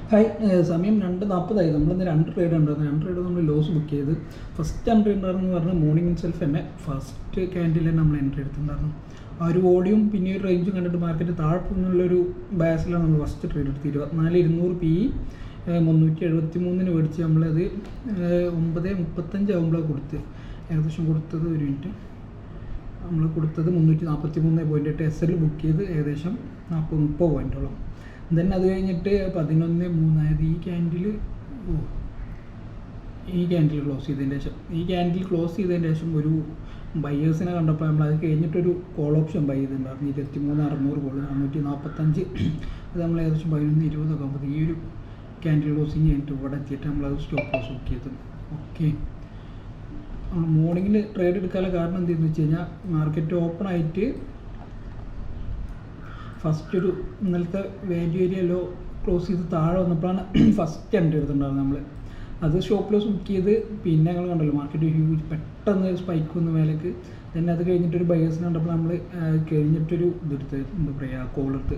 Hi, സമയം 2:40 നമ്മളിന്ന് 2 trade ഉണ്ടായിരുന്നു. 2 ട്രേഡ് നമ്മൾ ലോസ് ബുക്ക് ചെയ്ത്. ഫസ്റ്റ് എൻട്രി ഉണ്ടായിരുന്നു പറഞ്ഞാൽ മോർണിംഗ് ഇൻസെൽഫ് തന്നെ ഫസ്റ്റ് ക്യാൻഡിൽ തന്നെ നമ്മൾ എൻട്രി എടുത്തിട്ടുണ്ടായിരുന്നു. ആ ഒരു വോളിയും പിന്നെ ഒരു റേഞ്ചും കണ്ടിട്ട് മാർക്കറ്റ് താഴ്ന്നുള്ളൊരു ബയസിലാണ് നമ്മൾ ഫസ്റ്റ് ട്രേഡ് എടുത്ത് 24,200 PE 373 മേടിച്ച് നമ്മളത് 9:35 ആകുമ്പോഴാണ് കൊടുത്ത്. ഏകദേശം കൊടുത്തത് ഒരു മിനിറ്റ് നമ്മൾ കൊടുത്തത് 343.8 SL ബുക്ക് ചെയ്ത് ഏകദേശം 30 പോയിൻറ്റോളം. ദെൻ അത് കഴിഞ്ഞിട്ട് 11:03 ആയത് ഈ ക്യാൻഡിൽ ക്ലോസ് ചെയ്തതിന് ശേഷം ഒരു ബയേഴ്സിനെ കണ്ടപ്പോൾ നമ്മൾ അത് കഴിഞ്ഞിട്ടൊരു കോൾ ഓപ്ഷൻ ബൈ ചെയ്തിട്ടുണ്ടായിരുന്നു 23,600 കോൾ 445. അത് നമ്മൾ ഏകദേശം 11:20 ആകുമ്പോൾ ഈ ഒരു ക്യാൻഡിൽ ക്ലോസിങ് കഴിഞ്ഞിട്ട് ഇവിടെ എത്തിയിട്ട് നമ്മളത് സ്റ്റോപ്പ് ലോസ് ബുക്ക് ചെയ്തു. ഓക്കെ, മോർണിംഗിൽ ട്രേഡ് എടുക്കാനുള്ള കാരണം എന്താണെന്ന് വെച്ച് കഴിഞ്ഞാൽ മാർക്കറ്റ് ഓപ്പൺ ആയിട്ട് ഫസ്റ്റ് ഒരു ഇന്നലത്തെ വാല്യൂ ഏരിയ ലോ ക്ലോസ് ചെയ്ത് താഴെ വന്നപ്പോഴാണ് ഫസ്റ്റ് എൻട്രി എടുത്തിട്ടുണ്ടായിരുന്നത് നമ്മൾ. അത് സ്റ്റോപ്പ് ലോസ് ബുക്ക് ചെയ്ത് പിന്നെ ഞങ്ങൾ കണ്ടല്ലോ മാർക്കറ്റ് ഹ്യൂജ് പെട്ടെന്ന് സ്പൈക്ക് വന്ന മേലേക്ക്. then അത് കഴിഞ്ഞിട്ടൊരു ബയേഴ്സിന് കണ്ടപ്പോൾ നമ്മൾ കഴിഞ്ഞിട്ടൊരു ഇതെടുത്ത് എന്താ പറയുക കോൾ എടുത്ത്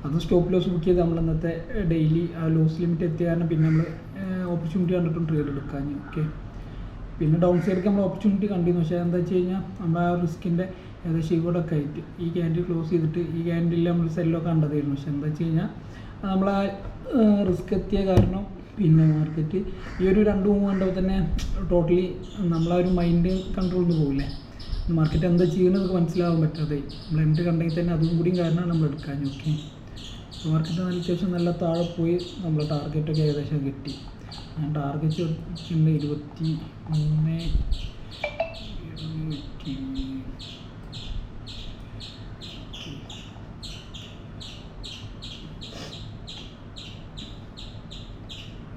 അത് സ്റ്റോപ്പ് ലോസ് ബുക്ക് ചെയ്ത് നമ്മൾ ഇന്നത്തെ ഡെയിലി ആ ലോസ് ലിമിറ്റ് എത്തിയ കാരണം പിന്നെ നമ്മൾ ഓപ്പർച്യൂണിറ്റി കണ്ടിട്ടും ട്രേഡ് എടുക്കാൻ. ഓക്കെ, പിന്നെ ഡൗൺ സൈഡിലേക്ക് നമ്മൾ ഓപ്പർച്യൂണിറ്റി കണ്ടിരുന്നു. പക്ഷേ എന്താ വെച്ച് കഴിഞ്ഞാൽ നമ്മൾ ആ റിസ്കിൻ്റെ ഏകദേശം ഇവിടെയൊക്കെ ആയിട്ട് ഈ ക്യാൻഡിൽ ക്ലോസ് ചെയ്തിട്ട് ഈ ക്യാൻഡിൽ നമ്മൾ സെല്ലൊക്കെ കണ്ടതായിരുന്നു. പക്ഷേ എന്താ വെച്ച് കഴിഞ്ഞാൽ നമ്മൾ ആ റിസ്ക് എത്തിയ കാരണം പിന്നെ മാർക്കറ്റ് ഈ ഒരു 2 മൂവ് കണ്ടപ്പോൾ തന്നെ ടോട്ടലി നമ്മളാ ഒരു മൈൻഡ് കൺട്രോളിൽ നിന്ന് പോകില്ലേ, മാർക്കറ്റ് എന്താ ചെയ്യുന്നതൊക്കെ മനസ്സിലാവാൻ പറ്റാതെ നമ്മൾ എൻട്രി കണ്ടെങ്കിൽ തന്നെ അതും കൂടിയും കാരണമാണ് നമ്മൾ എടുക്കാൻ. ഓക്കെ, മാർക്കറ്റ് നല്ല അത്യാവശ്യം നല്ല താഴെ പോയി നമ്മൾ ടാർഗറ്റൊക്കെ ഏകദേശം കിട്ടി. ഞാൻ ടാർഗറ്റ് വെച്ചിട്ടുണ്ട് 23.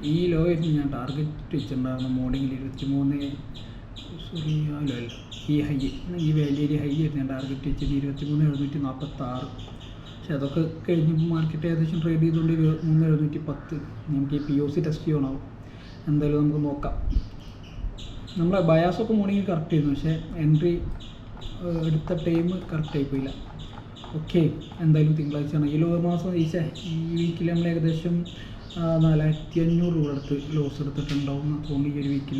ഈ ലോ ആയിരുന്നു ഞാൻ ടാർഗറ്റ് വെച്ചിട്ടുണ്ടായിരുന്നു മോർണിംഗിൽ 23. സോറി, ആ ലോ അല്ല, ഈ വാല്യേരിയ ഹൈ ആയിരുന്നു ഞാൻ ടാർഗറ്റ് വെച്ചത് 23,746. പക്ഷെ അതൊക്കെ കഴിഞ്ഞപ്പോൾ മാർക്കറ്റ് ഏകദേശം ട്രേഡ് ചെയ്തുകൊണ്ട് 23,710. നമുക്ക് ഈ POC ടെസ്റ്റ് ചെയ്യണമാവും. എന്തായാലും നമുക്ക് നോക്കാം. നമ്മളെ ബയാസൊക്കെ മോർണിംഗ് കറക്റ്റ് ആയിരുന്നു, പക്ഷേ എൻട്രി എടുത്ത ടൈം കറക്റ്റ് ആയിപ്പോയില്ല. ഓക്കെ, എന്തായാലും തിങ്കളാഴ്ചയാണ് ഈ മാസം ഈ വീക്കിൽ നമ്മൾ ഏകദേശം 4,500 രൂപ അടുത്ത് ലോസ് എടുത്തിട്ടുണ്ടാവും. അതുകൊണ്ട് ഈ ഒരു വീക്കിൽ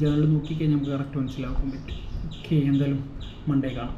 ജേണൽ നോക്കിക്കഴിഞ്ഞാൽ നമുക്ക് കറക്റ്റ് മനസ്സിലാക്കാൻ പറ്റും. ഓക്കെ, എന്തായാലും മൺഡേ കാണാം.